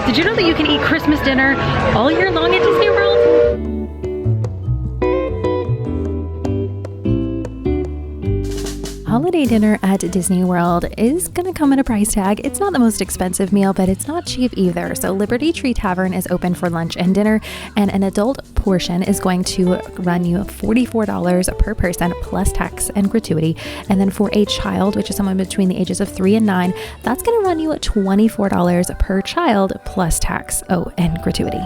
Did you know that you can eat Christmas dinner all year long at Disney World? Holiday dinner at Disney World is going to come at a price tag. It's not the most expensive meal, but it's not cheap either. So Liberty Tree Tavern is open for lunch and dinner, and an adult portion is going to run you $44 per person plus tax and gratuity. And then for a child, which is someone between the ages of 3 and 9, that's going to run you $24 per child plus tax, and gratuity.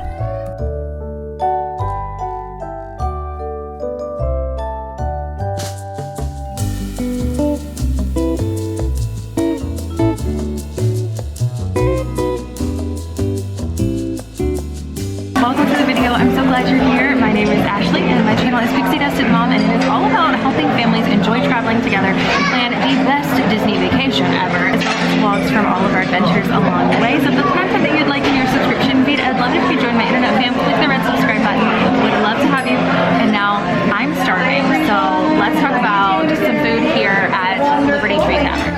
Welcome to the video. I'm so glad you're here. My name is Ashley and my channel is Pixie Dusted Mom, and it is all about helping families enjoy traveling together and plan the best Disney vacation ever, as well as vlogs from all of our adventures along the way. So if that's content that you'd like in your subscription feed, I'd love it if you join my internet fam. Click the red subscribe button. Would love to have you. And now I'm starving, so let's talk about some food here at Liberty Tree Tavern.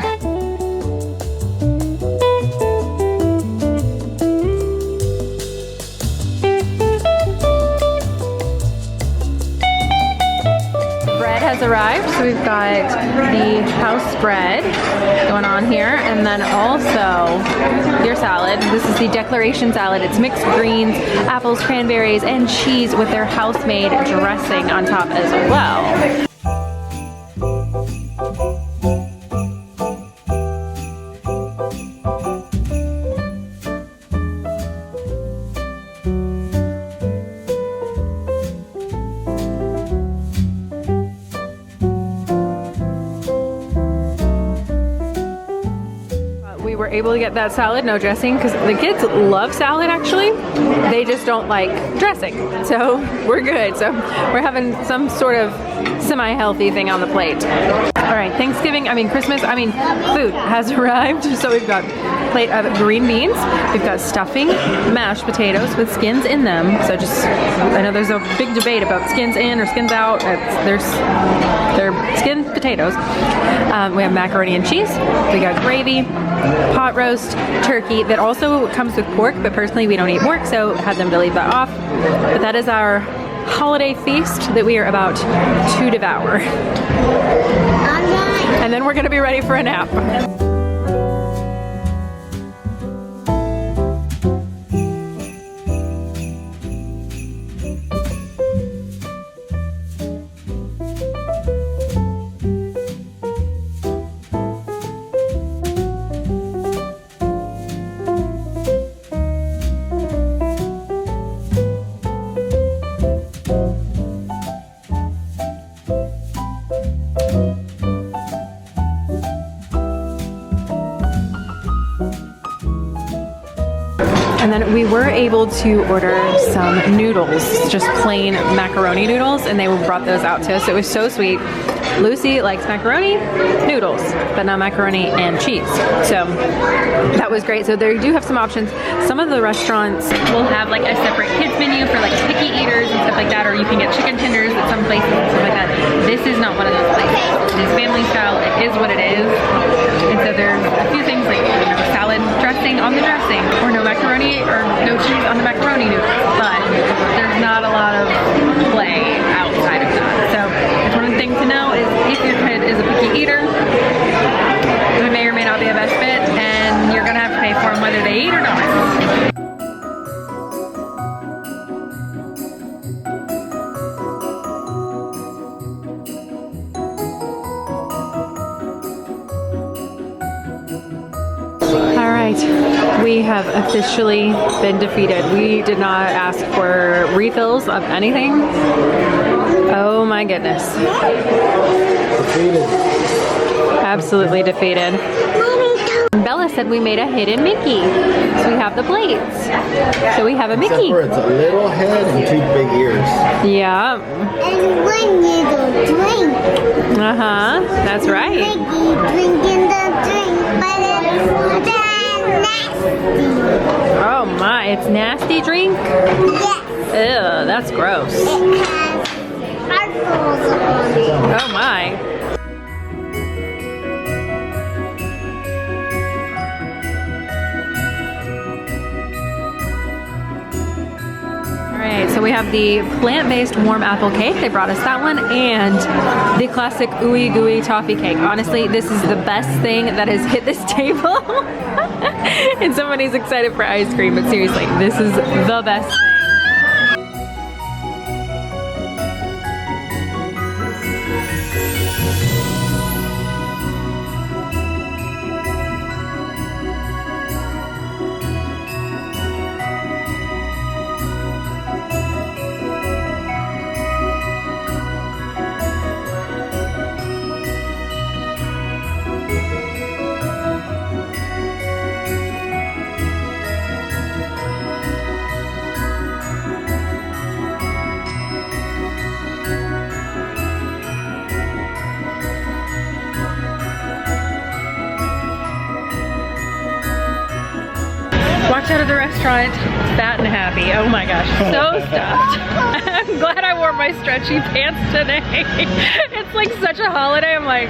Has arrived, so we've got the house bread going on here, and then also your salad. This is the declaration salad. It's mixed greens, apples, cranberries, and cheese with their house-made dressing on top as well. We were able to get that salad, no dressing, because the kids love salad actually. They just don't like dressing. So we're good. So we're having some sort of semi-healthy thing on the plate. All right, Christmas, food has arrived. So we've got a plate of green beans. We've got stuffing, mashed potatoes with skins in them. So I know there's a big debate about skins in or skins out. They're skinned potatoes. We have macaroni and cheese. We got gravy, pot roast, turkey that also comes with pork, but personally we don't eat pork, so had them to leave that off. But that is our holiday feast that we are about to devour. And then we're gonna be ready for a nap. And then we were able to order some noodles, just plain macaroni noodles, and they brought those out to us. It was so sweet. Lucy likes macaroni noodles, but not macaroni and cheese. So that was great. So they do have some options. Some of the restaurants will have like a separate kids menu for like picky eaters and stuff like that, or you can get chicken tenders at some places and stuff like that. This is not one of those places. It is family style. It is what it is. And so there's a few things like salad dressing on the dressing, or no macaroni or no cheese on the macaroni noodles, but there's not a lot of play outside of that. So it's one of the things to know is if your kid is a picky eater, it may or may not be a best fit, and you're gonna have to pay for them whether they eat or not. We have officially been defeated. We did not ask for refills of anything. Oh my goodness. Defeated. Absolutely defeated. Bella said we made a hidden Mickey. So we have the plates. So we have a Mickey. Except for it's a little head and 2 big ears. Yeah. And one little drink. Uh-huh. That's right. Drinking the drink, but it's nasty. Oh my, it's nasty drink? Yes. Ew, that's gross. It has sparkles on it. Oh my. So we have the plant-based warm apple cake. They brought us that one, and the classic ooey gooey toffee cake. Honestly, this is the best thing that has hit this table. And somebody's excited for ice cream, but seriously, this is the best thing. Walked out of the restaurant fat and happy. Oh my gosh, so stuffed. I'm glad I wore my stretchy pants today. It's like such a holiday. I'm like,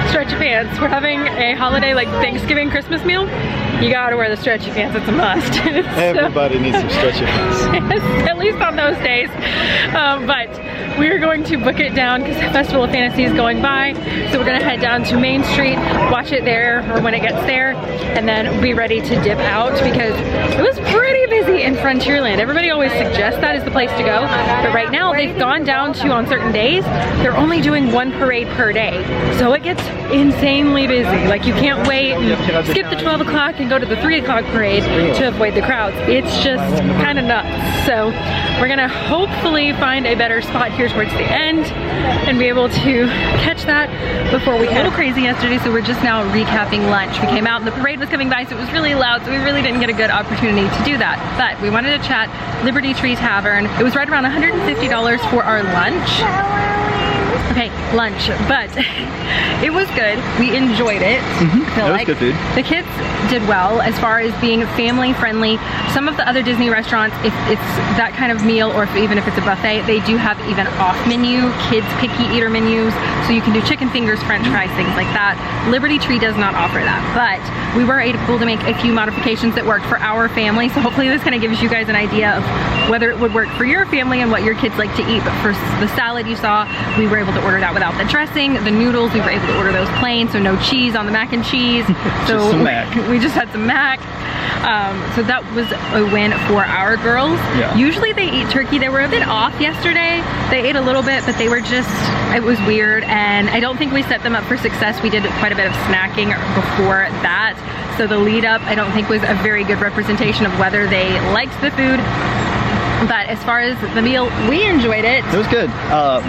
stretchy pants. We're having a holiday like Thanksgiving, Christmas meal. You gotta wear the stretchy pants, it's a must. Everybody needs some stretchy pants. At least on those days. But we're going to book it down because Festival of Fantasy is going by. So we're gonna head down to Main Street, watch it there or when it gets there, and then be ready to dip out because it was pretty busy in Frontierland. Everybody always suggests that is the place to go. But right now they've gone down to, on certain days, they're only doing one parade per day. So it gets insanely busy. Like you can't wait and skip the 12 o'clock and go to the 3 o'clock parade to avoid the crowds. It's just kind of nuts. So we're gonna hopefully find a better spot here towards the end and be able to catch that before we head. A little crazy yesterday, so we're just now recapping lunch. We came out and the parade was coming by, so it was really loud, so we really didn't get a good opportunity to do that. But we wanted to chat Liberty Tree Tavern. It was right around $150 for our lunch. Okay, lunch, but it was good. We enjoyed it. It was good food. The kids did well as far as being family friendly. Some of the other Disney restaurants, if it's that kind of meal or even if it's a buffet, they do have even off menu, kids picky eater menus. So you can do chicken fingers, french fries, things like that. Liberty Tree does not offer that, but we were able to make a few modifications that worked for our family. So hopefully this kind of gives you guys an idea of whether it would work for your family and what your kids like to eat. But for the salad you saw, we were able to order that without the dressing. The noodles, we were able to order those plain, so no cheese on the mac and cheese. So just some mac. We just had some mac. So that was a win for our girls. Yeah. Usually they eat turkey. They were a bit off yesterday. They ate a little bit, but they were just, it was weird. And I don't think we set them up for success. We did quite a bit of snacking before that. So the lead up, I don't think was a very good representation of whether they liked the food. But as far as the meal, we enjoyed it. It was good.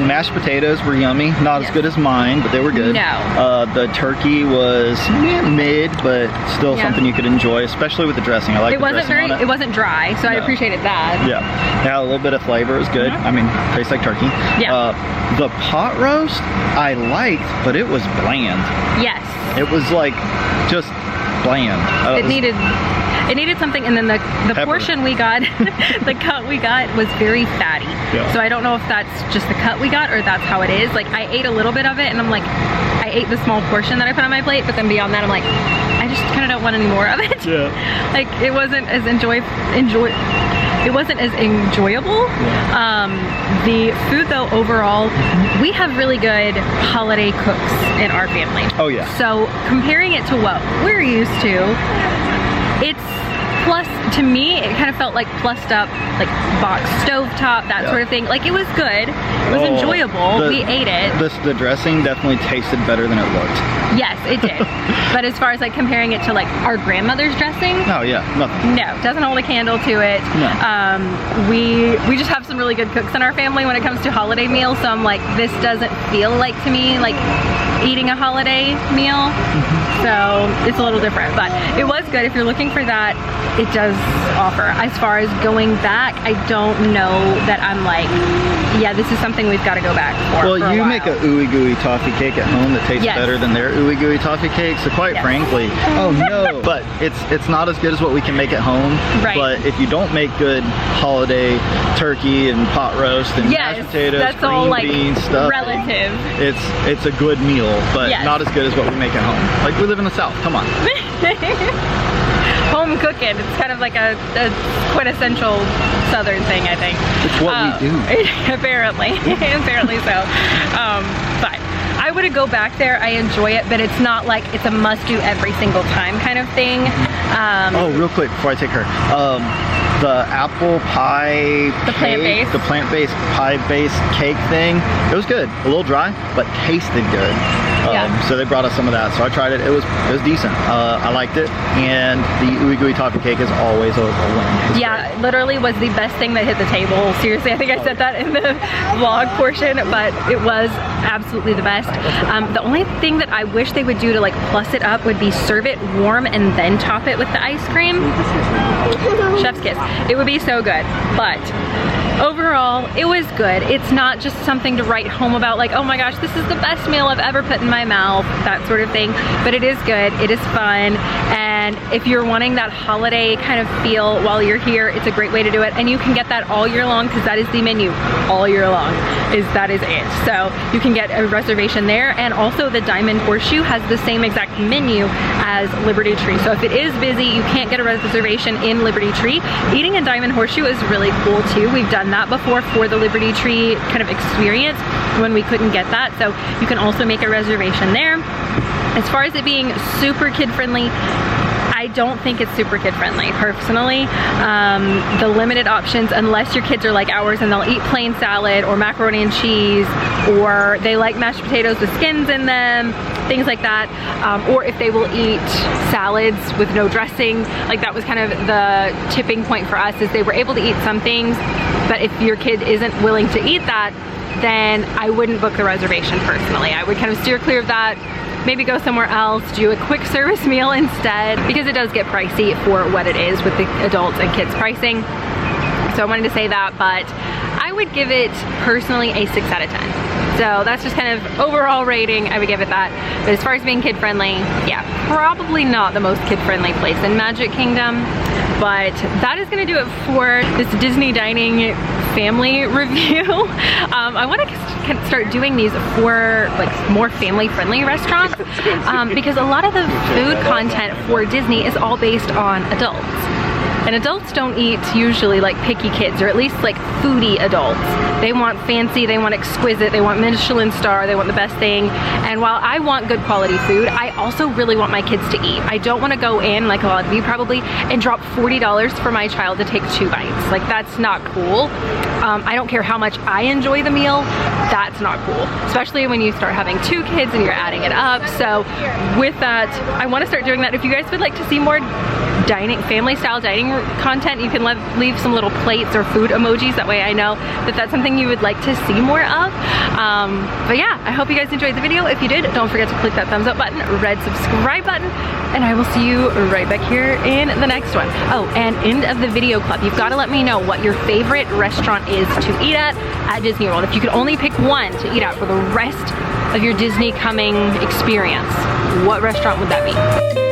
Mashed potatoes were yummy. Not as good as mine, but they were good. No. The turkey was mid, but still something you could enjoy, especially with the dressing. I like the dressing on it. It wasn't dry, so I appreciated that. Yeah. It had a little bit of flavor. It was good. I mean, tastes like turkey. Yeah. The pot roast I liked, but it was bland. Yes. It was like just bland. It needed something, and then the portion we got, the cut we got was very fatty. Yeah. So I don't know if that's just the cut we got or that's how it is. Like I ate a little bit of it and I'm like, I ate the small portion that I put on my plate, but then beyond that I'm like, I just kind of don't want any more of it. Yeah. Like it wasn't as it wasn't as enjoyable. Yeah. The food though, overall, we have really good holiday cooks in our family. Oh yeah. So comparing it to what we're used to, it's plus, to me, it kind of felt like plussed up, like box stovetop, that sort of thing. Like it was good, it was enjoyable, we ate it. The dressing definitely tasted better than it looked. Yes, it did. But as far as like comparing it to like our grandmother's dressing, oh yeah, nothing. no, doesn't hold a candle to it. No. We just have some really good cooks in our family when it comes to holiday meals, so I'm like, this doesn't feel like to me like eating a holiday meal. So it's a little different, but it was good. If you're looking for that, it does offer. As far as going back, I don't know that I'm like, yeah, this is something we've got to go back for. Well, you make a ooey gooey toffee cake at home that tastes better than their ooey gooey toffee cake. So quite frankly, oh no, but it's not as good as what we can make at home. Right. But if you don't make good holiday turkey and pot roast and mashed potatoes, that's green all like beans, stuff, relative. It's a good meal, but not as good as what we make at home. Like we live in the South. Come on. home cooking. It's kind of like a quintessential Southern thing, I think. It's what we do. Apparently, apparently so. But I would go back there. I enjoy it, but it's not like it's a must-do every single time kind of thing. Oh, real quick before I take her, the apple pie, the plant-based pie-based cake thing. It was good. A little dry, but tasted good. So they brought us some of that. So I tried it. It was decent. I liked it. And the ooey gooey toffee cake is always a win. Yeah, literally was the best thing that hit the table. Seriously, I think I said that in the vlog portion, but it was absolutely the best. The only thing that I wish they would do to like plus it up would be serve it warm and then top it with the ice cream. Chef's kiss. It would be so good. But overall, it was good. It's not just something to write home about like, oh my gosh, this is the best meal I've ever put in my mouth, that sort of thing. But it is good, it is fun, and if you're wanting that holiday kind of feel while you're here, it's a great way to do it. And you can get that all year long because that is the menu all year long. That is it. So you can get a reservation there, and also the Diamond Horseshoe has the same exact menu as Liberty Tree. So if it is busy, you can't get a reservation in Liberty Tree, eating in Diamond Horseshoe is really cool too. We've done that before for the Liberty Tree kind of experience when we couldn't get that. So you can also make a reservation there. As far as it being super kid friendly, I don't think it's super kid friendly personally. The limited options, unless your kids are like ours and they'll eat plain salad or macaroni and cheese, or they like mashed potatoes with skins in them, things like that, or if they will eat salads with no dressing. Like that was kind of the tipping point for us, is they were able to eat some things, but if your kid isn't willing to eat that, then I wouldn't book the reservation personally. I would kind of steer clear of that. Maybe go somewhere else, do a quick service meal instead, because it does get pricey for what it is with the adults and kids pricing. So I wanted to say that, but I would give it personally a 6 out of 10. So that's just kind of overall rating, I would give it that. But as far as being kid friendly, yeah, probably not the most kid friendly place in Magic Kingdom. But that is gonna do it for this Disney dining family review. I want to start doing these for like more family friendly restaurants, because a lot of the food content for Disney is all based on adults. And adults don't eat usually like picky kids, or at least like foodie adults. They want fancy, they want exquisite, they want Michelin star, they want the best thing. And while I want good quality food, I also really want my kids to eat. I don't want to go in, like a lot of you probably, and drop $40 for my child to take 2 bites. Like that's not cool. I don't care how much I enjoy the meal, that's not cool. Especially when you start having 2 kids and you're adding it up. So with that, I want to start doing that. If you guys would like to see more dining, family style dining content, you can leave some little plates or food emojis. That way I know that that's something you would like to see more of. But yeah, I hope you guys enjoyed the video. If you did, don't forget to click that thumbs up button, red subscribe button, and I will see you right back here in the next one. Oh, and end of the video club, you've got to let me know what your favorite restaurant is to eat at Disney World. If you could only pick one to eat at for the rest of your Disney coming experience, what restaurant would that be?